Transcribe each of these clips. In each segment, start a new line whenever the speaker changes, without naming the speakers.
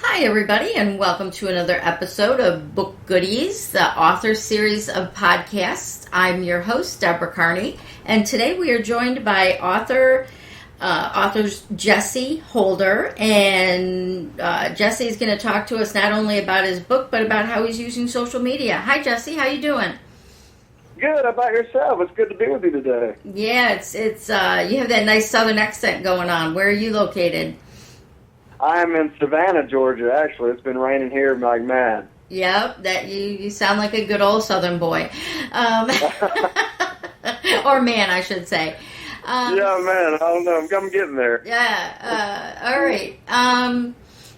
Hi, everybody, and welcome to another episode of Book Goodies, the author series of podcasts. I'm your host, Deborah Carney, and today we are joined by authors Jesse Holder, and Jesse is going to talk to us not only about his book, but about how he's using social media. Hi, Jesse. How you doing?
Good. How about yourself? It's good to be with you today.
Yeah, it's you have that nice southern accent going on. Where are you located?
I'm in Savannah, Georgia, actually. It's been raining here like mad.
Yep, that you sound like a good old southern boy. Or man, I should say.
Yeah, man, I don't know. I'm getting there.
Yeah, all right.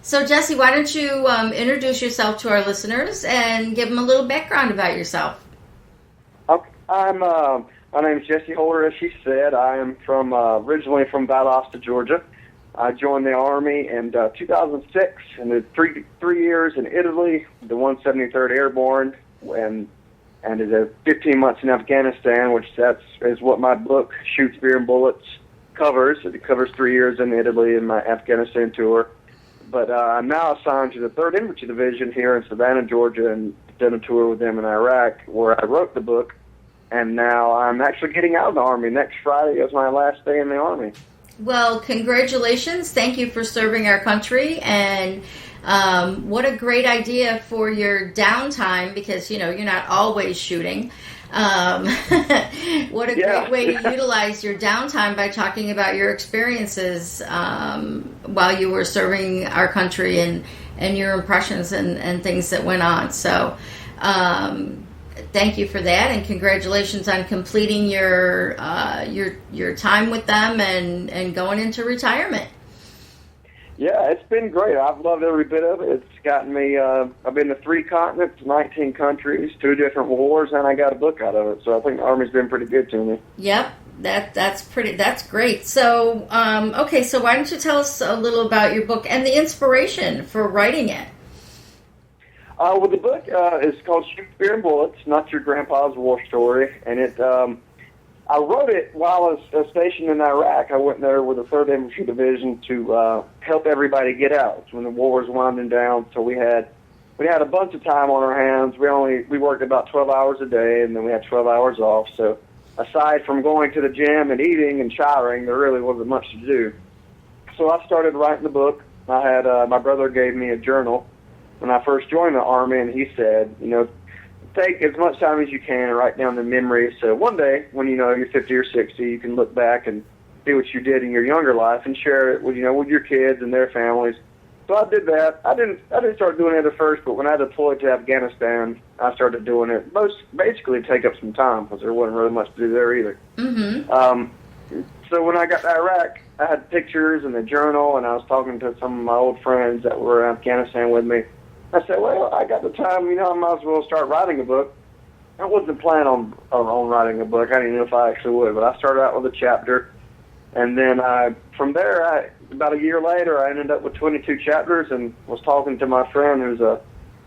So, Jesse, why don't you introduce yourself to our listeners and give them a little background about yourself?
Okay. My name's Jesse Holder, as she said. I am originally from Valdosta, Georgia. I joined the Army in 2006 and did three years in Italy, the 173rd Airborne, and did 15 months in Afghanistan, which is what my book, Chutes Beer Bullets, covers. It covers 3 years in Italy and my Afghanistan tour. But I'm now assigned to the 3rd Infantry Division here in Savannah, Georgia, and did a tour with them in Iraq, where I wrote the book. And now I'm actually getting out of the Army. Next Friday is my last day in the Army.
Well, congratulations. Thank you for serving our country. And what a great idea for your downtime, because, you know, you're not always shooting. What a great way to utilize your downtime by talking about your experiences while you were serving our country and your impressions and things that went on. So thank you for that, and congratulations on completing your time with them and going into retirement.
Yeah, it's been great. I've loved every bit of it. It's gotten me, I've been to 3 continents, 19 countries, 2 different wars, and I got a book out of it. So I think the Army's been pretty good to me. Yep,
that's great. So, okay, so why don't you tell us a little about your book and the inspiration for writing it?
Well, the book is called Chutes Beer Bullets, Not Your Grandpa's War Story, and I wrote it while I was stationed in Iraq. I went there with the 3rd Infantry Division to help everybody get out when the war was winding down. So we had a bunch of time on our hands. We worked about 12 hours a day, and then we had 12 hours off. So aside from going to the gym and eating and showering, there really wasn't much to do. So I started writing the book. I had my brother gave me a journal when I first joined the Army, and he said, you know, take as much time as you can and write down the memories. So one day, when you're 50 or 60, you can look back and see what you did in your younger life and share it with your kids and their families. So I did that. I didn't start doing it at first, but when I deployed to Afghanistan, I started doing it. Basically, take up some time because there wasn't really much to do there either. Mm-hmm. So when I got to Iraq, I had pictures and a journal, and I was talking to some of my old friends that were in Afghanistan with me. I said, well, I got the time, I might as well start writing a book. I wasn't planning on writing a book. I didn't know if I actually would, but I started out with a chapter. And then from there, about a year later, I ended up with 22 chapters and was talking to my friend who's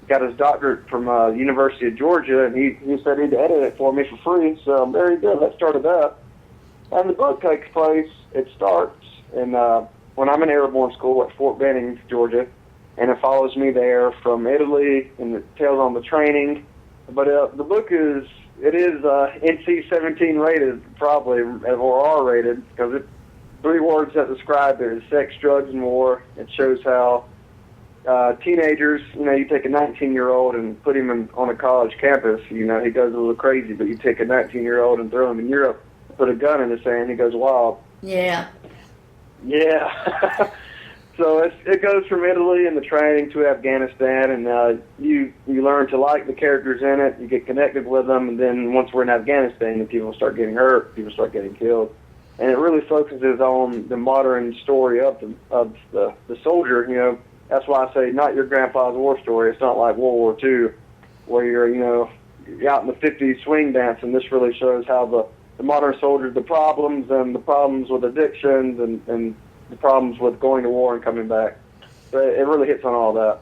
got his doctorate from University of Georgia, and he said he'd edit it for me for free. So there you go. That started that. And the book takes place, it starts when I'm in airborne school at Fort Benning, Georgia. And it follows me there from Italy, and it tells on the training. But the book is NC-17 rated, probably, or R-rated, because it's 3 words that describe it: sex, drugs, and war. It shows how teenagers, you take a 19-year-old and put him on a college campus, he goes a little crazy. But you take a 19-year-old and throw him in Europe, put a gun in his hand, he goes wild.
Yeah.
Yeah. So it goes from Italy and the training to Afghanistan, and you learn to like the characters in it. You get connected with them, and then once we're in Afghanistan, people start getting hurt, people start getting killed, and it really focuses on the modern story of the soldier. That's why I say not your grandpa's war story. It's not like World War II, where you're out in the 50s swing dancing. This really shows how the modern soldier, the problems with addictions and the problems with going to war and coming back. So it really hits on all that.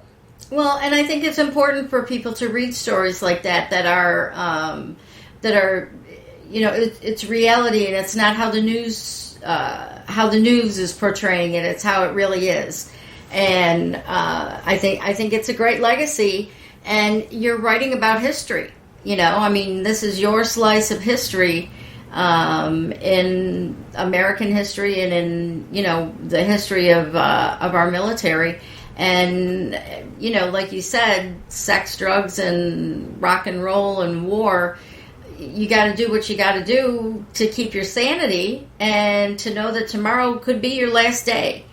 Well, and I think it's important for people to read stories like that are it's reality, and it's not how the news is portraying it. It's how it really is. And I think it's a great legacy. And you're writing about history. I mean, this is your slice of history, in American history and in the history of our military. And like you said, sex, drugs, and rock and roll and war. You got to do what you got to do to keep your sanity and to know that tomorrow could be your last day.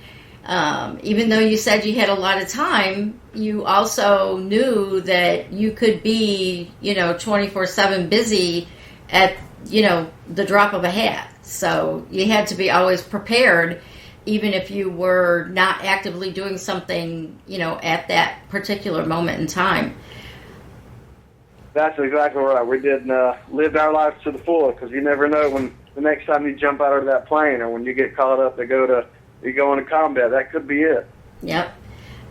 Even though you said you had a lot of time, you also knew that you could be, 24/7 busy at, the drop of a hat. So you had to be always prepared, even if you were not actively doing something, at that particular moment in time.
That's exactly right. We did lived our lives to the fullest, because you never know when the next time you jump out of that plane or when you get caught up you go into combat. That could be it.
Yep.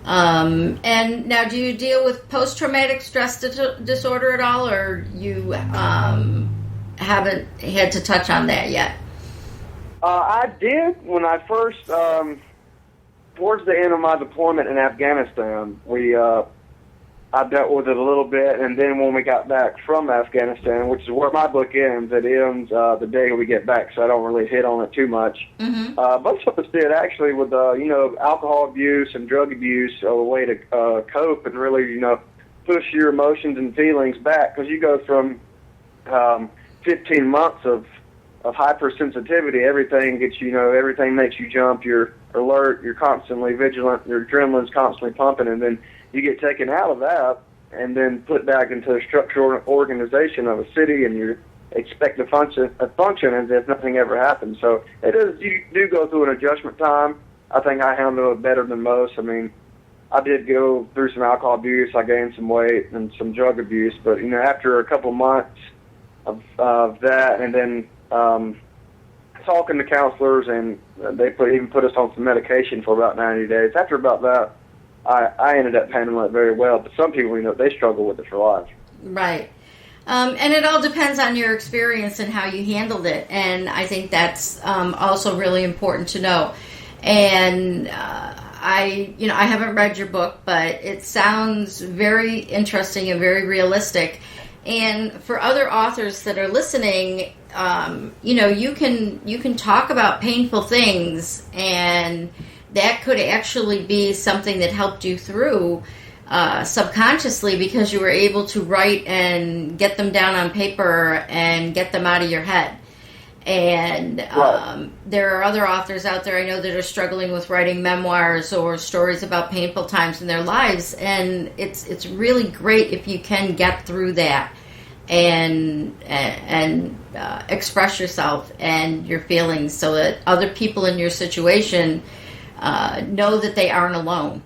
And now, do you deal with post-traumatic stress disorder at all, or you haven't had to touch on that yet?
I did when I first, towards the end of my deployment in Afghanistan, I dealt with it a little bit, and then when we got back from Afghanistan, which is where my book ends, it ends the day we get back, so I don't really hit on it too much. Mm-hmm. Most of us did, actually, with, alcohol abuse and drug abuse, a way to cope and really, push your emotions and feelings back, because you go from 15 months of hypersensitivity. Everything gets everything makes you jump, you're alert, you're constantly vigilant, your adrenaline's constantly pumping, and then you get taken out of that and then put back into a structural organization of a city, and you expect to function as if nothing ever happened. So you do go through an adjustment time. I think I handle it better than most. I mean, I did go through some alcohol abuse. I gained some weight and some drug abuse. But, after a couple months of that, and then talking to counselors, and they even put us on some medication for about 90 days. After about that, I ended up handling it very well, but some people, they struggle with it for life.
Right. And it all depends on your experience and how you handled it, and I think that's also really important to know. And I haven't read your book, but it sounds very interesting and very realistic. And for other authors that are listening, you can talk about painful things, and that could actually be something that helped you through subconsciously, because you were able to write and get them down on paper and get them out of your head. And there are other authors out there I know that are struggling with writing memoirs or stories about painful times in their lives, and it's really great if you can get through that and express yourself and your feelings, so that other people in your situation know that they aren't alone.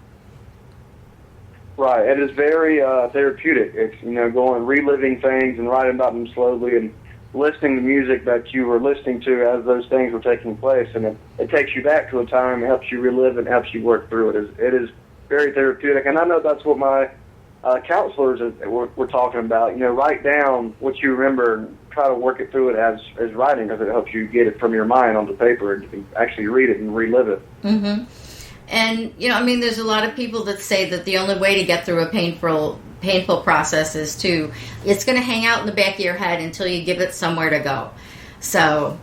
Right. It is very therapeutic. It's, going, reliving things and writing about them slowly and listening to music that you were listening to as those things were taking place. And it takes you back to a time, it helps you relive it, and helps you work through it. It is very therapeutic. And I know that's what my counselors were talking about. Write down what you remember and try to work it through it as writing, because it helps you get it from your mind onto paper and actually read it and relive it.
Mm-hmm. And, there's a lot of people that say that the only way to get through a painful process is it's going to hang out in the back of your head until you give it somewhere to go. So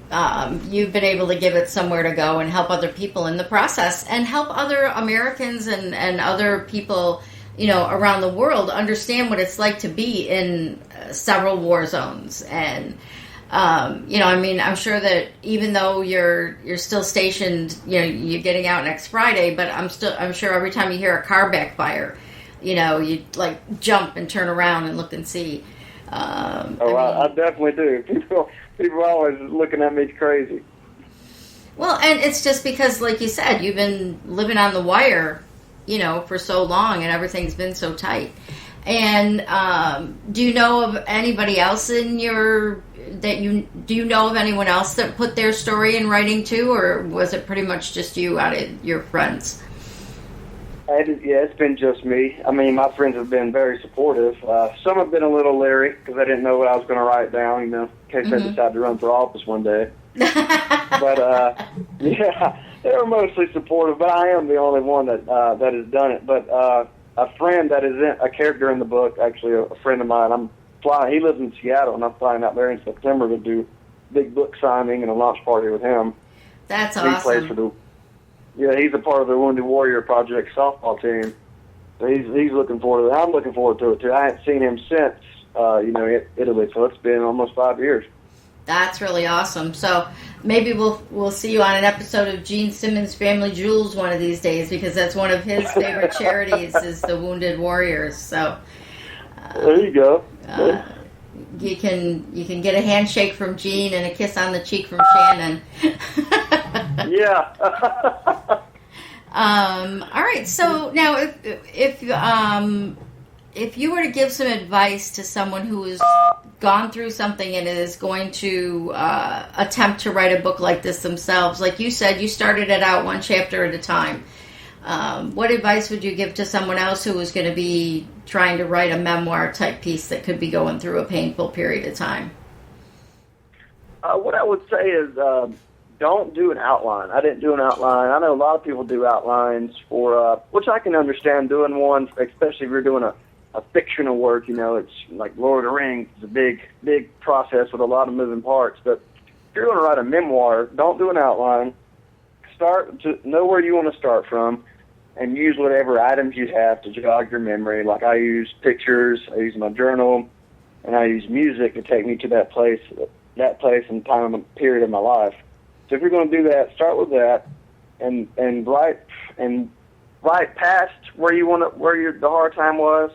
you've been able to give it somewhere to go and help other people in the process, and help other Americans and other people, around the world understand what it's like to be in several war zones. And I'm sure that even though you're still stationed, you're getting out next Friday, but I'm sure every time you hear a car backfire, you like jump and turn around and look and see.
I definitely do. People are always looking at me crazy.
Well, and it's just because, like you said, you've been living on the wire, for so long, and everything's been so tight. And do you know of anybody else do you know of anyone else that put their story in writing too, or was it pretty much just you out of your friends?
It's been just me. I mean, my friends have been very supportive. Some have been a little leery because I didn't know what I was going to write down, in case I decide to run for office one day. But they were mostly supportive, but I am the only one that has done it. But a friend that is a character in the book, actually a friend of mine, I'm flying. He lives in Seattle, and I'm flying out there in September to do big book signing and a launch party with him.
That's
awesome. He plays for he's a part of the Wounded Warrior Project softball team. So he's looking forward to it. I'm looking forward to it too. I haven't seen him since Italy, so it's been almost 5 years.
That's really awesome. So maybe we'll see you on an episode of Gene Simmons' Family Jewels one of these days, because that's one of his favorite charities is the Wounded Warriors. So
there you go.
You can get a handshake from Gene and a kiss on the cheek from Shannon.
Yeah.
All right. So now, if you were to give some advice to someone who has gone through something and is going to attempt to write a book like this themselves, like you said, you started it out one chapter at a time. What advice would you give to someone else who was going to be trying to write a memoir type piece that could be going through a painful period of time?
What I would say is don't do an outline. I didn't do an outline. I know a lot of people do outlines for, which I can understand doing one, especially if you're doing a fictional work. It's like Lord of the Rings. It's a big process with a lot of moving parts. But if you're going to write a memoir, don't do an outline. Start to know where you want to start from, and use whatever items you have to jog your memory. Like I use pictures, I use my journal, and I use music to take me to that place and time and period of my life. So if you're going to do that, start with that, and write past where the hard time was,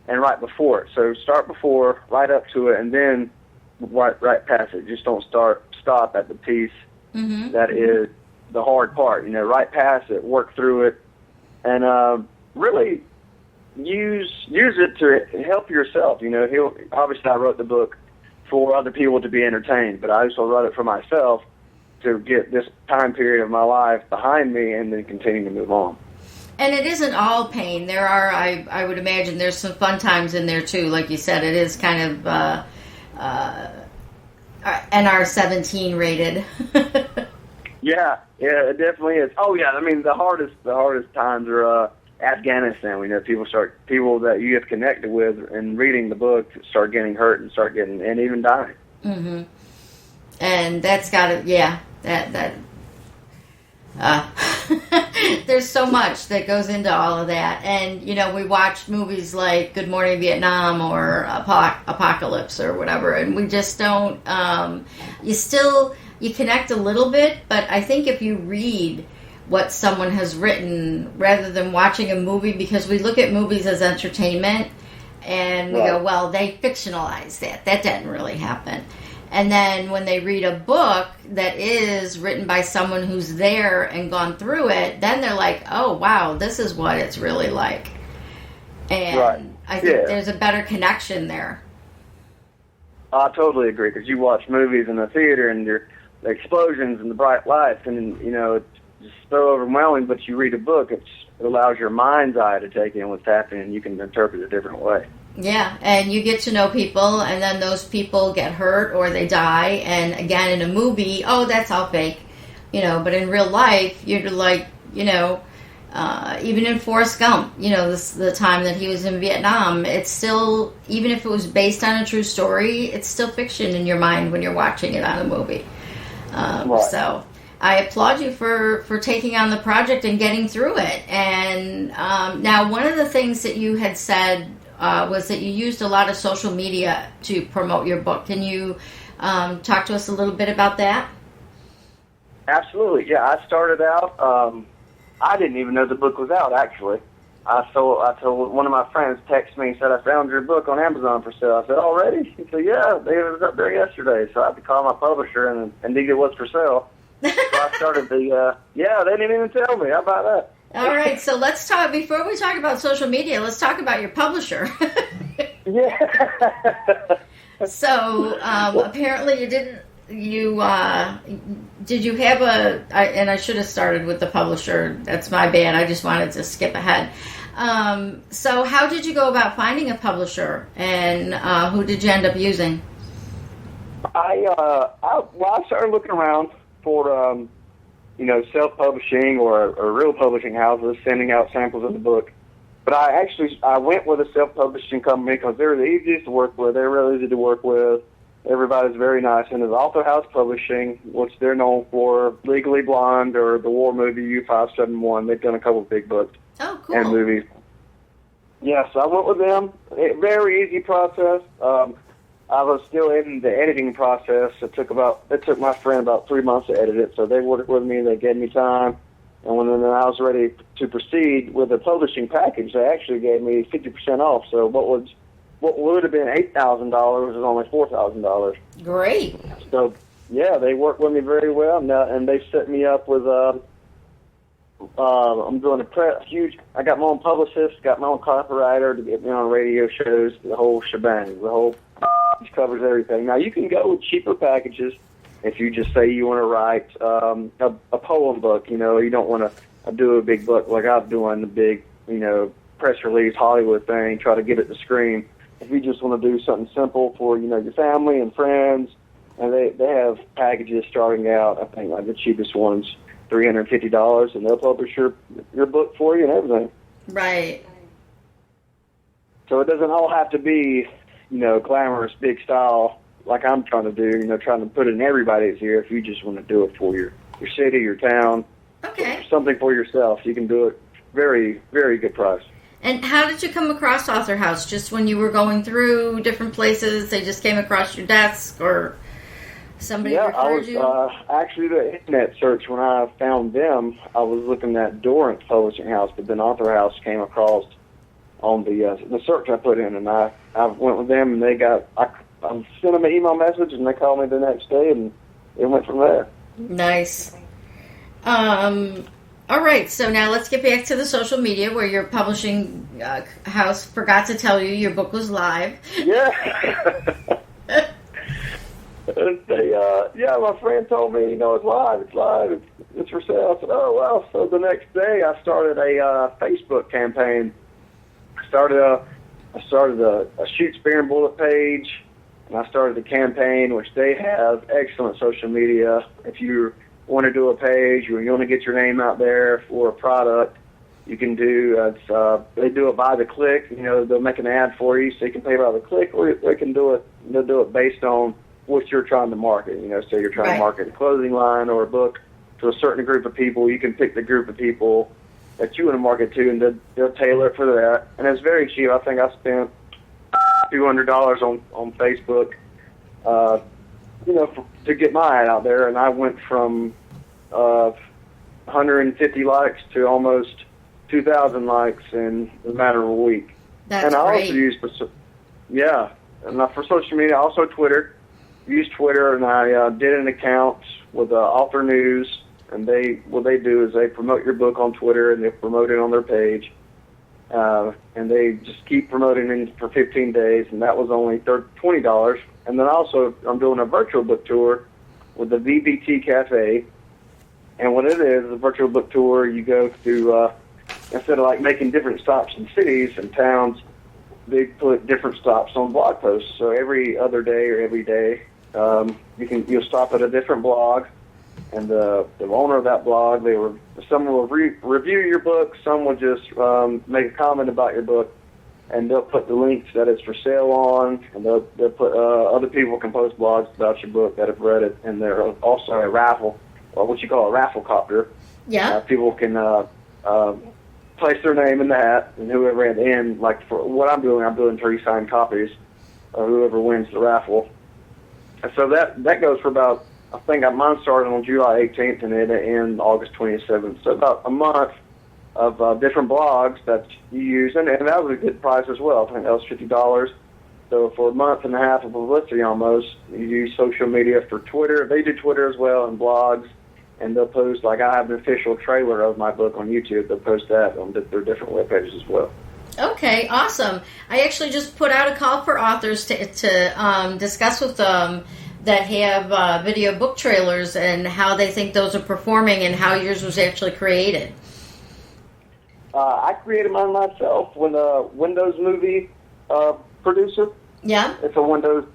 and write before it. So start before, write up to it, and then write past it. Just don't stop at the piece that is the hard part. Write past it, work through it, and really use it to help yourself. Obviously I wrote the book for other people to be entertained, but I also wrote it for myself to get this time period of my life behind me and then continue to move on.
And it isn't all pain. There are, I would imagine, there's some fun times in there too. Like you said, it is kind of NR-17 rated.
Yeah, it definitely is. Oh yeah, I mean the hardest times are Afghanistan. We know people that you have connected with, and reading the book start getting hurt and and even dying.
Mm-hmm. And that's got to, there's so much that goes into all of that. And, we watch movies like Good Morning Vietnam or Apocalypse or whatever, and we just don't, you connect a little bit, but I think if you read what someone has written rather than watching a movie, because we look at movies as entertainment and we go, well, they fictionalized that. That didn't really happen. And then when they read a book that is written by someone who's there and gone through it, then they're like, oh, wow, this is what it's really like. And I think there's a better connection there.
I totally agree, because you watch movies in the theater and the explosions and the bright lights, and, it's just so overwhelming, but you read a book, it allows your mind's eye to take in what's happening, and you can interpret it a different way.
Yeah, and you get to know people, and then those people get hurt or they die, and again, in a movie, oh, that's all fake, but in real life, you're like, even in Forrest Gump, the time that he was in Vietnam, it's still, even if it was based on a true story, it's still fiction in your mind when you're watching it on a movie. So I applaud you for taking on the project and getting through it. And now, one of the things that you had said was that you used a lot of social media to promote your book. Can you talk to us a little bit about that?
Absolutely. Yeah, I started out, I didn't even know the book was out, actually. I told one of my friends, texted me and said, I found your book on Amazon for sale. I said, already? He said, yeah, it was up there yesterday. So I had to call my publisher and indeed it was for sale. So I started they didn't even tell me. How about that?
All right, so let's talk, before we talk about social media, let's talk about your publisher.
Yeah.
So apparently did you have and I should have started with the publisher. That's my bad. I just wanted to skip ahead. So how did you go about finding a publisher, and who did you end up using? I
started looking around for, self-publishing or real publishing houses sending out samples of the book. But I went with a self-publishing company because they're the easiest to work with. They're really easy to work with. Everybody's very nice. And it's Author House Publishing, which they're known for, Legally Blonde or the war movie U-571. They've done a couple of big books and movies. Yeah, so I went with them. Very easy process. I was still in the editing process. It took my friend about 3 months to edit it. So they worked with me. They gave me time. And when I was ready to proceed with the publishing package, they actually gave me 50% off. So what would have been $8,000 was only $4,000.
Great.
So yeah, they worked with me very well, and they set me up with I'm doing I got my own publicist, got my own copywriter to get me on radio shows, the whole shebang, the whole covers everything. Now you can go with cheaper packages. If you just say you want to write a poem book, you don't want to do a big book like I'm doing, the big, press release Hollywood thing, try to get it to screen. If you just want to do something simple for, your family and friends, and they have packages starting out, I think like the cheapest one's $350, and they'll publish your book for you and everything.
Right.
So it doesn't all have to be, glamorous, big style, like I'm trying to do, trying to put it in everybody's ear. If you just want to do it for your city, your town, something for yourself, you can do it very, very good price.
And how did you come across Author House? Just when you were going through different places, they just came across your desk, or somebody referred you?
Actually the internet search, when I found them, I was looking at Dorrance Publishing House, but then Author House came across on the search I put in, and I went with them, and I sent them an email message, and they called me the next day, and it went from there.
Nice. All right, so now let's get back to the social media where your publishing house forgot to tell you your book was live.
Yeah. My friend told me, it's live, it's for sale. I said, oh, well. So the next day I started a Facebook campaign. I started a Chutes Beer Bullets page, and I started the campaign, which they have excellent social media. If you want to do a page or you want to get your name out there for a product, you can do they do it by the click. They'll make an ad for you, so you can pay by the click, or they can do it. They'll do it based on what you're trying to market. So you're trying to market a clothing line or a book to a certain group of people. You can pick the group of people that you want to market to, and they'll tailor it for that. And it's very cheap. I think I spent $200 on Facebook, to get my ad out there, and I went from 150 likes to almost 2,000 likes in a matter of a week.
That's
great.
Also
used for social media, also Twitter. Used Twitter, and I did an account with Author News, and what they do is they promote your book on Twitter, and they promote it on their page, and they just keep promoting it for 15 days, and that was only $20. And then also I'm doing a virtual book tour with the VBT Cafe, and what it is a virtual book tour. You go through, instead of like making different stops in cities and towns, they put different stops on blog posts. So every other day or every day, you'll stop at a different blog, and the owner of that blog, someone will review your book, some will just make a comment about your book, and they'll put the links that it's for sale on, and they'll put other people can post blogs about your book that have read it, and there's also a raffle, or what you call a raffle copter.
Yeah.
People can place their name in the hat, and whoever at the end, like for what I'm doing 3 signed copies of whoever wins the raffle. And so that goes for about, I think mine started on July 18th and it'll end August 27th. So about a month of different blogs that you use, and that was a good price as well. I think that was $50. So for a month and a half of publicity almost, you use social media for Twitter. They do Twitter as well and blogs, and they'll post, like I have an official trailer of my book on YouTube. They'll post that on their different web pages as well.
Okay, awesome. I actually just put out a call for authors to discuss with them that have video book trailers and how they think those are performing and how yours was actually created.
I created mine myself with a Windows Movie producer.
Yeah.
It's a Windows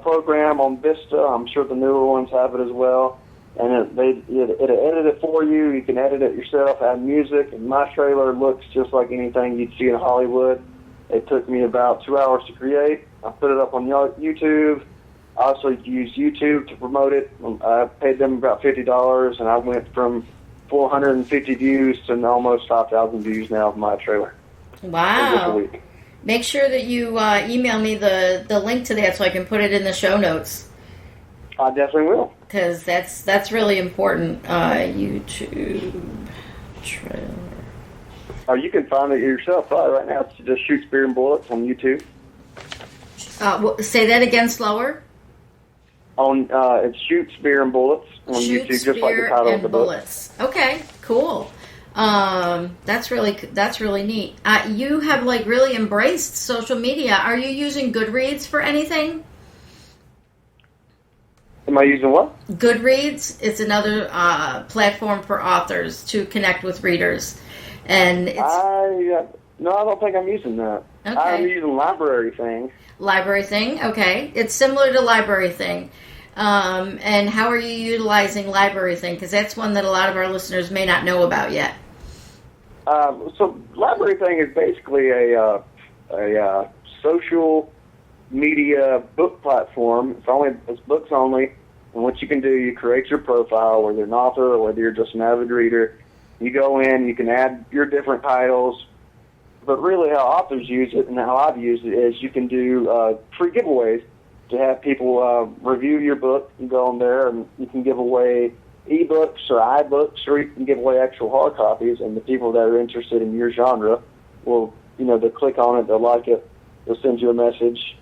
program on Vista. I'm sure the newer ones have it as well. and it'll edit it for you. You can edit it yourself, add music, and my trailer looks just like anything you'd see in Hollywood. It took me about 2 hours to create. I put it up on YouTube. I also used YouTube to promote it. I paid them about $50, and I went from 450 views to almost 5,000 views now of my trailer.
Wow.
In just a week.
Make sure that you email me the link to that so I can put it in the show notes.
I definitely will.
Because that's really important. YouTube trailer.
Oh, you can find it yourself right now. It's just Chutes Beer and Bullets on YouTube.
Say that again slower.
It's Chutes Beer and Bullets on YouTube, just like the title of the
Bullets. Book. Okay, cool. That's really neat. You have really embraced social media. Are you using Goodreads for anything?
Am I using what?
Goodreads. It's another platform for authors to connect with readers, and it's.
No, I don't think I'm using that.
Okay.
I'm using Library Thing.
Library Thing. Okay, it's similar to Library Thing. And how are you utilizing Library Thing? Because that's one that a lot of our listeners may not know about yet.
So Library Thing is basically a social media book platform. It's books only. And what you can do, you create your profile, whether you're an author or whether you're just an avid reader. You go in, you can add your different titles. But really how authors use it and how I've used it is you can do free giveaways to have people review your book. You go on there and you can give away ebooks or iBooks, or you can give away actual hard copies, and the people that are interested in your genre will, they'll click on it, they'll like it, they'll send you a message.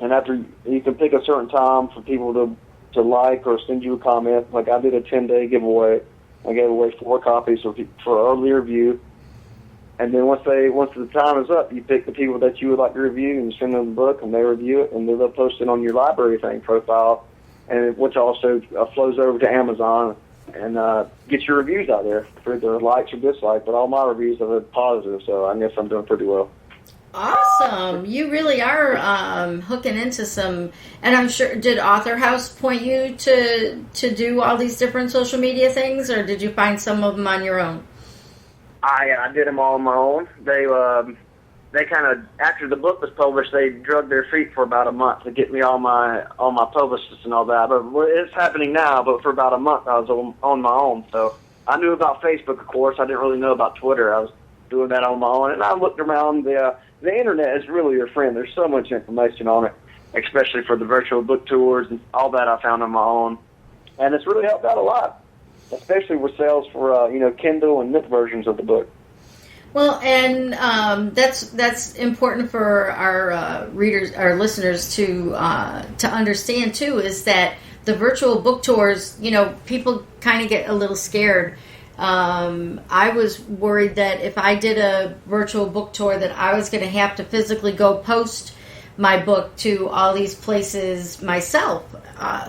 And after you can pick a certain time for people to like or send you a comment. Like I did a 10-day giveaway. I gave away 4 copies for early review. And then once the time is up, you pick the people that you would like to review and you send them the book, and they review it, and they'll post it on your Library Thing profile, and which also flows over to Amazon and gets your reviews out there for either likes or dislikes. But all my reviews have been positive, so I guess I'm doing pretty well.
Awesome. You really are hooking into some, and I'm sure, did Author House point you to do all these different social media things, or did you find some of them on your own?
I did them all on my own. They kind of, after the book was published, they drug their feet for about a month to get me all my publicists and all that. But it's happening now, but for about a month I was on my own. So I knew about Facebook, of course. I didn't really know about Twitter. I was doing that on my own. And I looked around. The internet is really your friend. There's so much information on it, especially for the virtual book tours and all that I found on my own. And it's really helped out a lot, especially with sales for Kindle and Nook versions of the book.
Well, and that's important for our readers, our listeners to understand too. Is that the virtual book tours? People kind of get a little scared. I was worried that if I did a virtual book tour, that I was going to have to physically go post my book to all these places myself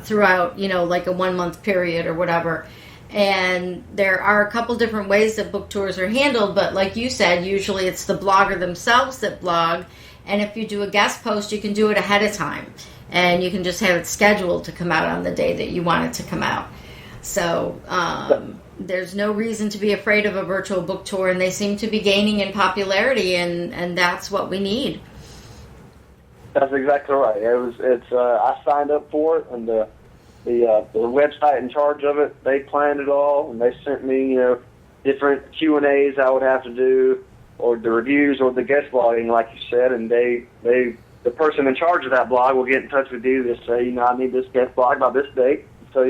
throughout, like a 1 month period or whatever. And there are a couple different ways that book tours are handled, but like you said, usually it's the blogger themselves that blog, and if you do a guest post, you can do it ahead of time, and you can just have it scheduled to come out on the day that you want it to come out. So there's no reason to be afraid of a virtual book tour, and they seem to be gaining in popularity, and that's what we need.
That's exactly right. I signed up for it, and the website in charge of it, they planned it all, and they sent me, different Q&As I would have to do, or the reviews, or the guest blogging, like you said, and the person in charge of that blog will get in touch with you to say, I need this guest blog by this date. So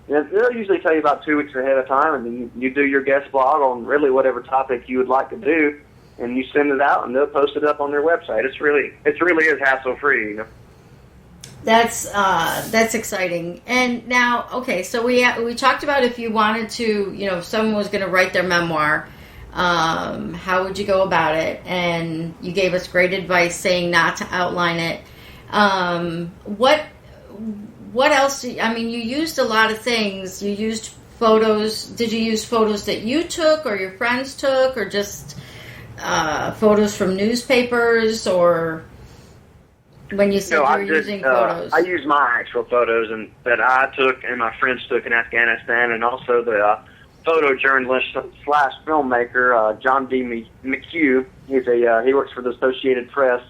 they'll usually tell you about 2 weeks ahead of time, and then you do your guest blog on really whatever topic you would like to do, and you send it out, and they'll post it up on their website. It really is hassle-free,
That's exciting. And now, okay, so we talked about if you wanted to, if someone was going to write their memoir, how would you go about it? And you gave us great advice saying not to outline it. What else? You used a lot of things. You used photos. Did you use photos that you took or your friends took, or just photos from newspapers, or when you said you were using photos?
I used my actual photos and that I took and my friends took in Afghanistan, and also the photojournalist / filmmaker John D. McHugh. He works for the Associated Press.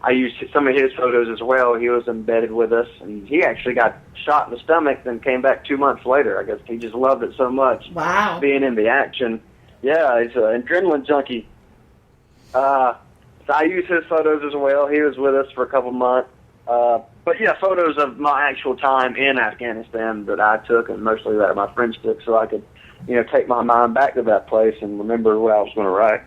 I used some of his photos as well. He was embedded with us, and he actually got shot in the stomach, then came back 2 months later. I guess he just loved it so much.
Wow.
Being in the action. Yeah, he's an adrenaline junkie. So I used his photos as well. He was with us for a couple months. But yeah, photos of my actual time in Afghanistan that I took, and mostly that my friends took, so I could, take my mind back to that place and remember what I was going to write.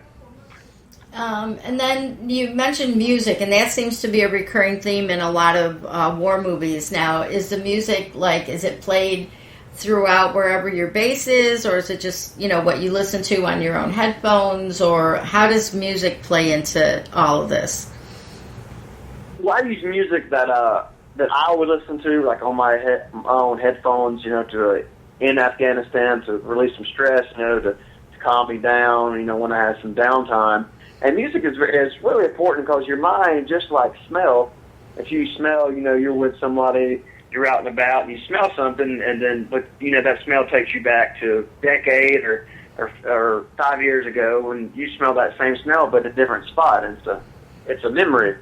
And then you mentioned music, and that seems to be a recurring theme in a lot of war movies. Now, is the music, is it played throughout wherever your base is, or is it just, what you listen to on your own headphones, or how does music play into all of this?
Well, I use music that I would listen to, like on my own headphones, in Afghanistan to release some stress, to calm me down, when I have some downtime. And music is really important because your mind, just like smell, if you smell, you're with somebody, you're out and about, and you smell something, and then, but that smell takes you back to a decade or 5 years ago when you smell that same smell, but a different spot, and it's a memory.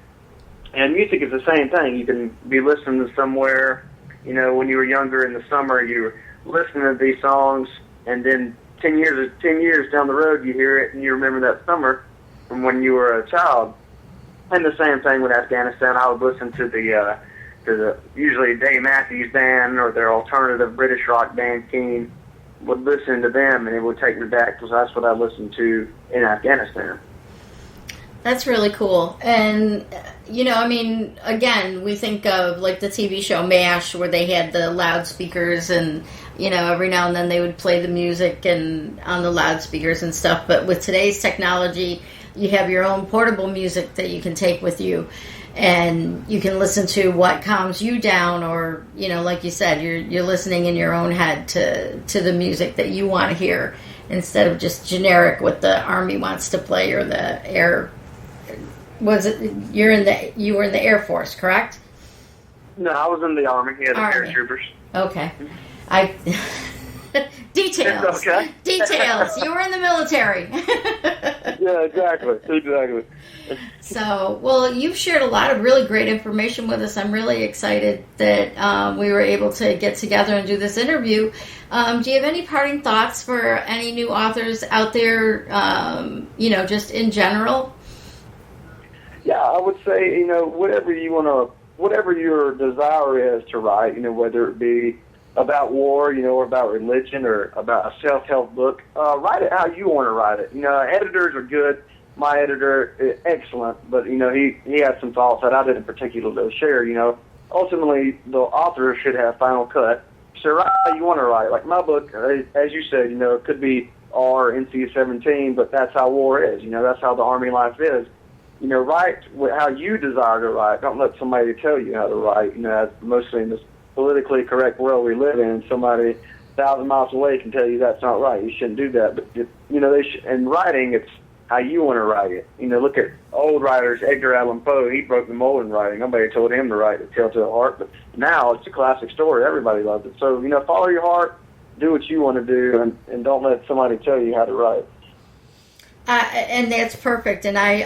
And music is the same thing. You can be listening to somewhere, when you were younger in the summer, you were listening to these songs, and then 10 years down the road, you hear it, and you remember that summer from when you were a child. And the same thing with Afghanistan. I would listen to the usually Dave Matthews Band or their alternative British rock band King. Would listen to them, and it would take me back because that's what I listened to in Afghanistan.
That's really cool. And, again, we think of like the TV show MASH where they had the loudspeakers and, every now and then they would play the music and on the loudspeakers and stuff. But with today's technology, you have your own portable music that you can take with you, and you can listen to what calms you down, or, like you said, you're listening in your own head to the music that you want to hear instead of just generic what the Army wants to play or the Air. You were in the Air Force, correct?
No, I was in the Army. Yeah, the paratroopers.
Okay. Details.
Okay.
Details. You were in the military.
Yeah, exactly.
So, well, you've shared a lot of really great information with us. I'm really excited that we were able to get together and do this interview. Do you have any parting thoughts for any new authors out there, just in general?
Yeah, I would say, whatever your desire is to write, whether it be about war, or about religion or about a self-help book, write it how you want to write it. Editors are good. My editor is excellent, but, he had some thoughts that I didn't particularly share. Ultimately, the author should have final cut. So write how you want to write. Like my book, as you said, it could be R, NC-17, but that's how war is. That's how the Army life is. Write how you desire to write. Don't let somebody tell you how to write. Mostly in this politically correct world we live in, somebody 1,000 miles away can tell you that's not right. You shouldn't do that. But in writing, it's how you want to write it. Look at old writers. Edgar Allan Poe, he broke the mold in writing. Nobody told him to write the Telltale Heart, but now it's a classic story. Everybody loves it. So follow your heart, do what you want to do, and don't let somebody tell you how to write.
And that's perfect. And I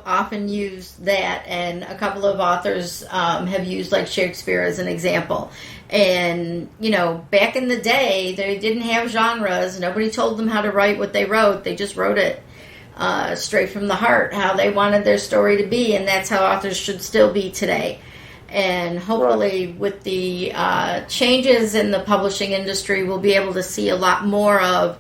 often use that, and a couple of authors have used like Shakespeare as an example. And, back in the day, they didn't have genres. Nobody told them how to write what they wrote. They just wrote it straight from the heart, how they wanted their story to be. And that's how authors should still be today. And hopefully with the changes in the publishing industry, we'll be able to see a lot more of,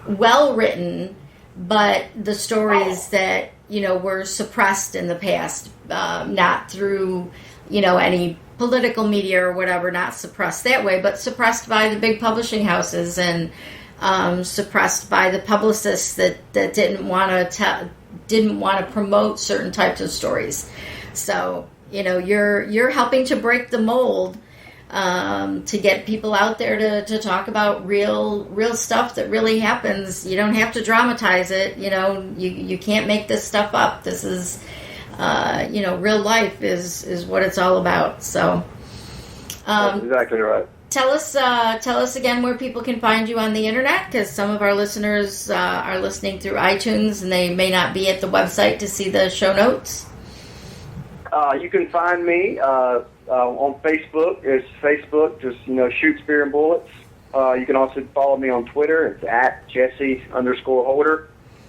well-written, but the stories that, were suppressed in the past, not through, any political media or whatever, not suppressed that way, but suppressed by the big publishing houses and suppressed by the publicists that didn't want to promote certain types of stories. So, you're helping to break the mold, to get people out there to talk about real stuff that really happens. You don't have to dramatize it. You can't make this stuff up. This is real life is what it's all about. So,
that's exactly right.
Tell us again where people can find you on the internet, because some of our listeners are listening through iTunes and they may not be at the website to see the show notes.
You can find me on Facebook. It's Facebook, just Chutes Beer Bullets. You can also follow me on Twitter. It's at Jesse_Holder.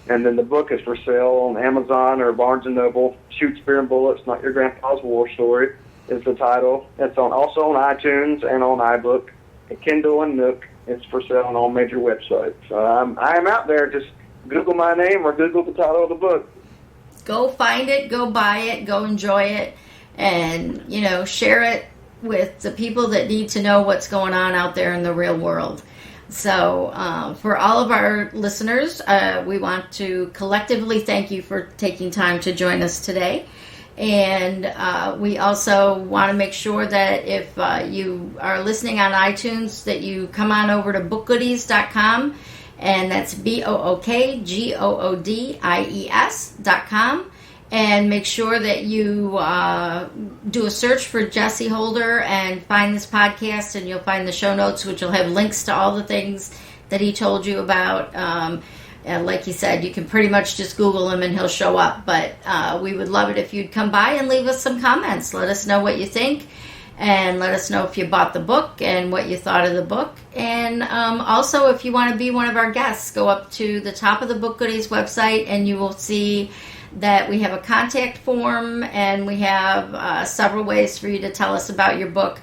And then the book is for sale on Amazon or Barnes & Noble. Chutes Beer Bullets, Not Your Grandpa's War Story is the title. It's also on iTunes and on iBook, Kindle and Nook. It's for sale on all major websites. I am out there. Just Google my name or Google the title of the book.
Go find it, go buy it, go enjoy it, and, share it with the people that need to know what's going on out there in the real world. So for all of our listeners, we want to collectively thank you for taking time to join us today. And we also want to make sure that if you are listening on iTunes, that you come on over to BookGoodies.com, and that's BookGoodies.com, and make sure that you do a search for Jesse Holder and find this podcast, and you'll find the show notes, which will have links to all the things that he told you about. Like he said, you can pretty much just Google him and he'll show up. But we would love it if you'd come by and leave us some comments. Let us know what you think, and let us know if you bought the book and what you thought of the book. And also, if you want to be one of our guests, go up to the top of the Book Goodies website and you will see that we have a contact form, and we have several ways for you to tell us about your book,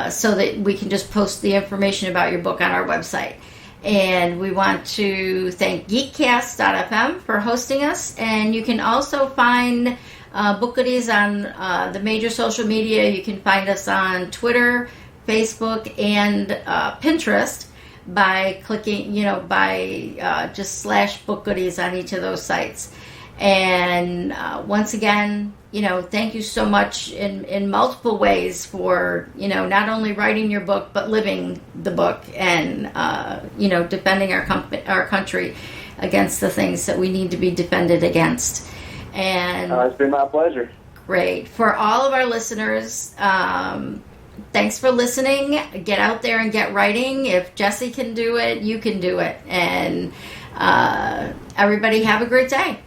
so that we can just post the information about your book on our website. And we want to thank Geekcast.fm for hosting us. And you can also find Book Goodies on the major social media. You can find us on Twitter, Facebook, and Pinterest by clicking, just /Book Goodies on each of those sites. And once again, thank you so much in multiple ways for, not only writing your book, but living the book and, defending our country against the things that we need to be defended against. And
it's been my pleasure.
Great. For all of our listeners, thanks for listening. Get out there and get writing. If Jesse can do it, you can do it. And everybody have a great day.